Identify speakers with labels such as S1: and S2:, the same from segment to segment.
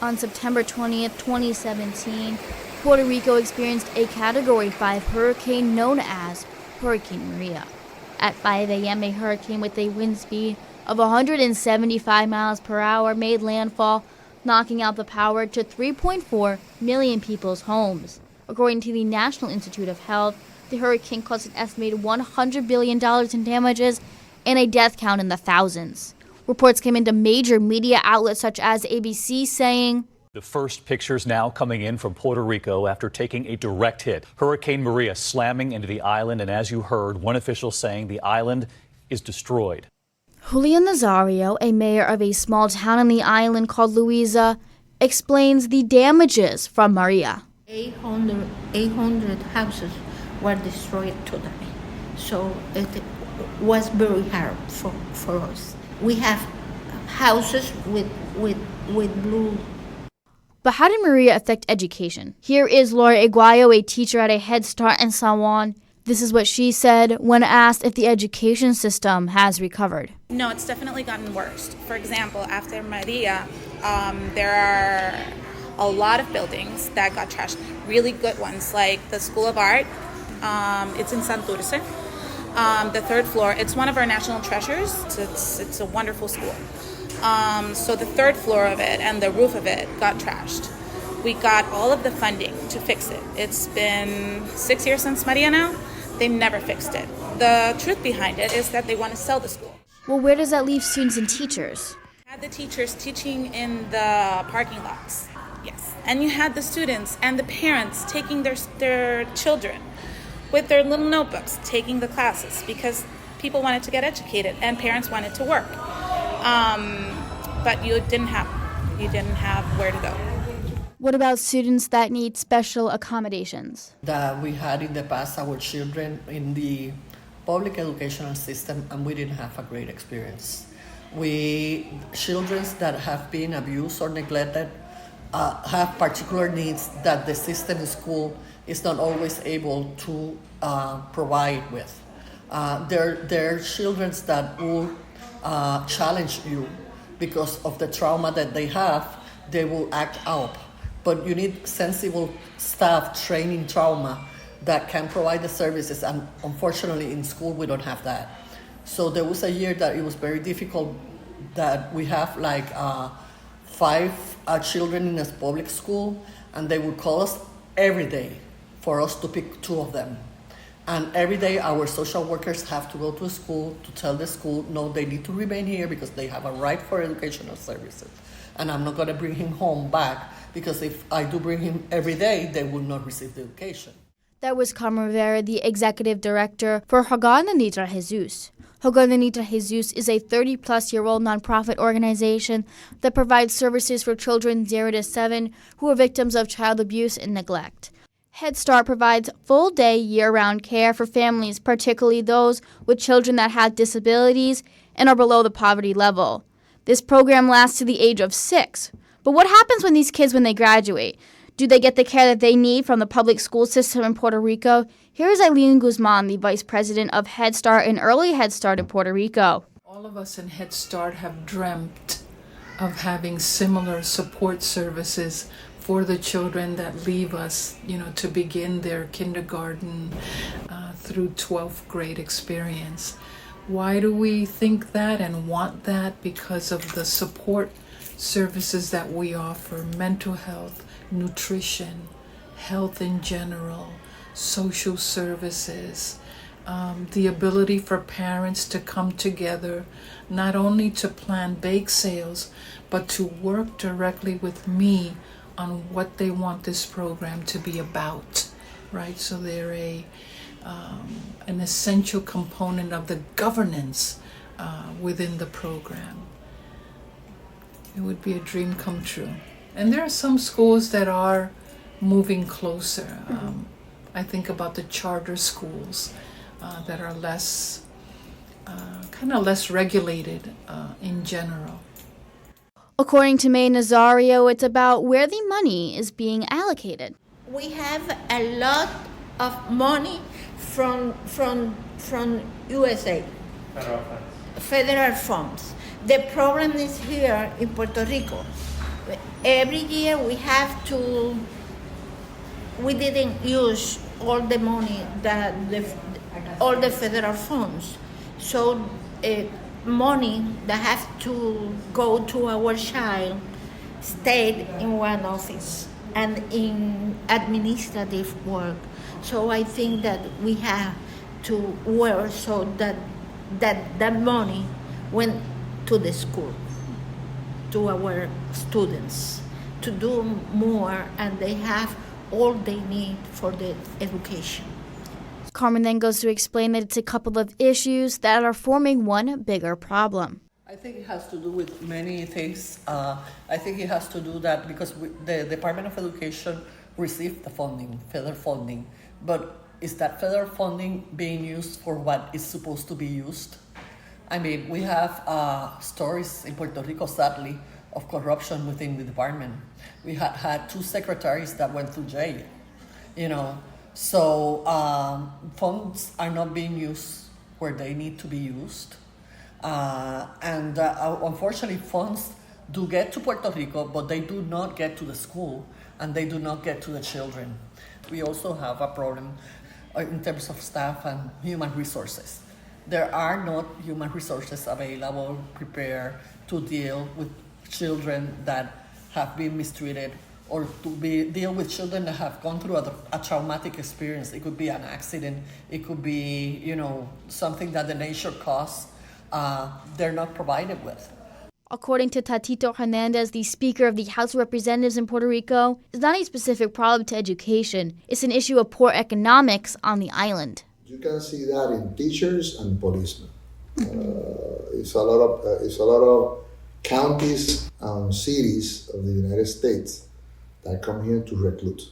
S1: On September 20th, 2017, Puerto Rico experienced a Category 5 hurricane known as Hurricane Maria. At 5 a.m., a hurricane with a wind speed of 175 miles per hour made landfall, knocking out the power to 3.4 million people's homes. According to the National Institute of Health, the hurricane caused an estimated $100 billion in damages and a death count in the thousands. Reports came into major media outlets such as ABC saying,
S2: the first pictures now coming in from Puerto Rico after taking a direct hit. Hurricane Maria slamming into the island, and as you heard, one official saying the island is destroyed.
S1: Julian Nazario, a mayor of a small town on the island called Louisa, explains the damages from Maria.
S3: 800 houses were destroyed totally. So it was very hard for us. We have houses with blue.
S1: But how did Maria affect education? Here is Laura Iguayo, a teacher at a Head Start in San Juan. This is what she said when asked if the education system has recovered.
S4: No, it's definitely gotten worse. For example, after Maria, there are a lot of buildings that got trashed. Really good ones, like the School of Art. It's in Santurce. The third floor, it's one of our national treasures. It's a wonderful school. So the third floor of it and the roof of it got trashed. We got all of the funding to fix it. It's been 6 years since Maria now. They never fixed it. The truth behind it is that they want to sell the school.
S1: Well, where does that leave students and teachers?
S4: Had the teachers teaching in the parking lots, yes. And you had the students and the parents taking their children with their little notebooks, taking the classes because people wanted to get educated and parents wanted to work. But you didn't have where to go.
S1: What about students that need special accommodations?
S5: That we had in the past our children in the public educational system, and we didn't have a great experience. Children that have been abused or neglected have particular needs that the system in school is not always able to provide with. They're children that will challenge you because of the trauma that they have. They will act out. But you need sensible staff training trauma that can provide the services, and unfortunately in school we don't have that. So there was a year that it was very difficult that we have like 5 children in a public school, and they would call us every day for us to pick 2 of them. And every day our social workers have to go to a school to tell the school, no, they need to remain here because they have a right for educational services. And I'm not gonna bring him home back because if I do bring him every day, they will not receive the education.
S1: That was Carmen Rivera, the executive director for Hogar de Nitra Jesus. Hogar de Nitra Jesus is a 30-plus-year-old nonprofit organization that provides services for children 0 to 7 who are victims of child abuse and neglect. Head Start provides full-day, year-round care for families, particularly those with children that have disabilities and are below the poverty level. This program lasts to the age of 6. But what happens when these kids, when they graduate? Do they get the care that they need from the public school system in Puerto Rico? Here is Eileen Guzman, the vice president of Head Start and Early Head Start in Puerto Rico.
S6: All of us in Head Start have dreamt of having similar support services for the children that leave us, to begin their kindergarten through 12th grade experience. Why do we think that and want that? Because of the support services that we offer: mental health, nutrition, health in general, social services, the ability for parents to come together, not only to plan bake sales, but to work directly with me on what they want this program to be about, right? So they're an essential component of the governance within the program. It would be a dream come true. And there are some schools that are moving closer. I think about the charter schools that are less regulated in general.
S1: According to May Nazario, it's about where the money is being allocated.
S3: We have a lot of money from USA. Federal funds. The problem is here in Puerto Rico. Every year we didn't use all the money all the federal funds. So money that have to go to our child stayed in one office and in administrative work. So I think that we have to work so that money went to the school, to our students, to do more, and they have all they need for the education.
S1: Carmen then goes to explain that it's a couple of issues that are forming one bigger problem.
S5: I think it has to do with many things. I think it has to do that because the Department of Education received the funding, federal funding, but is that federal funding being used for what is supposed to be used? I mean, we have stories in Puerto Rico, sadly, of corruption within the department. We had 2 secretaries that went to jail, you know. So funds are not being used where they need to be used. And unfortunately, funds do get to Puerto Rico, but they do not get to the school, and they do not get to the children. We also have a problem in terms of staff and human resources. There are not human resources available, prepared to deal with children that have been mistreated, or to deal with children that have gone through a traumatic experience. It could be an accident, it could be, you know, something that the nature caused. They're not provided with.
S1: According to Tatito Hernandez, the Speaker of the House of Representatives in Puerto Rico, it's not a specific problem to education. It's an issue of poor economics on the island.
S7: You can see that in teachers and policemen. It's a lot of counties and cities of the United States that come here to recruit.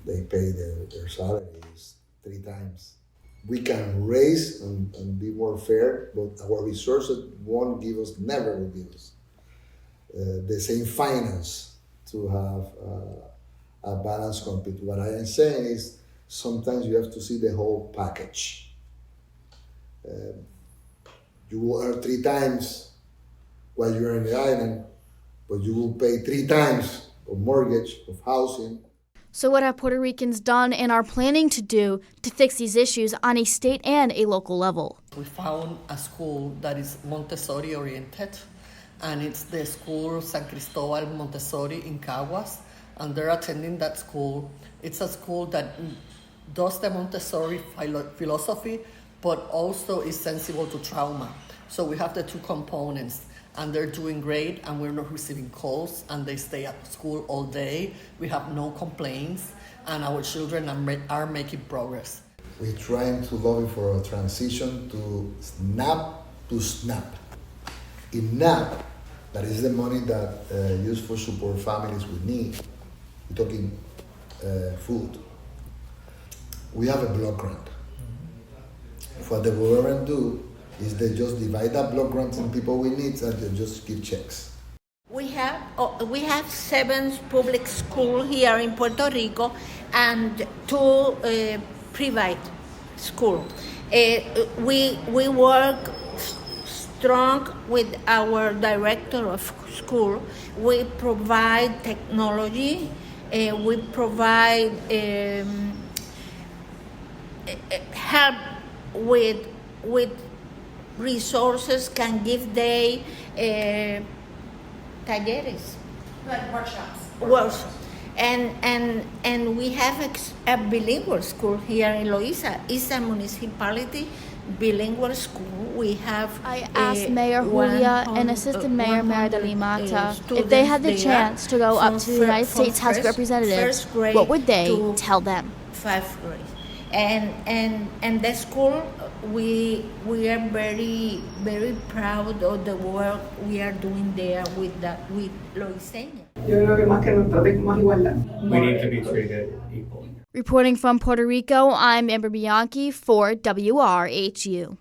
S7: They pay their salaries 3 times. We can raise and be more fair, but our resources never will give us the same finance to have a balanced compete. What I am saying is sometimes you have to see the whole package. You will earn 3 times while you're in the island, but you will pay 3 times of mortgage, of housing.
S1: So what have Puerto Ricans done and are planning to do to fix these issues on a state and a local level?
S5: We found a school that is Montessori oriented, and it's the school San Cristobal Montessori in Caguas, and they're attending that school. It's a school that does the Montessori philosophy, but also is sensible to trauma. So we have the 2 components. And they're doing great, and we're not receiving calls, and they stay at school all day. We have no complaints, and our children are making progress.
S7: We're trying to lobby for a transition to SNAP. In NAP, that is the money that used for support families with need. We're talking food. We have a block grant. What the government do is they just divide that block grant in people with needs and they just give checks.
S3: We have 7 public schools here in Puerto Rico and 2 private schools. We work strong with our director of school. We provide technology. We provide help with resources, can give they talleres,
S4: Like workshops.
S3: And we have a bilingual school here in Loíza. It's a municipality bilingual school. We have
S1: I asked Mayor Julia and Assistant Mayor Mara de Limata if they had the chance to go up to the United States House of Representatives, what would they tell them?
S3: 5th grade. And the school, we are very, very proud of the work we are doing there with Loiseña.
S8: We need to be treated equally.
S1: Reporting from Puerto Rico, I'm Amber Bianchi for WRHU.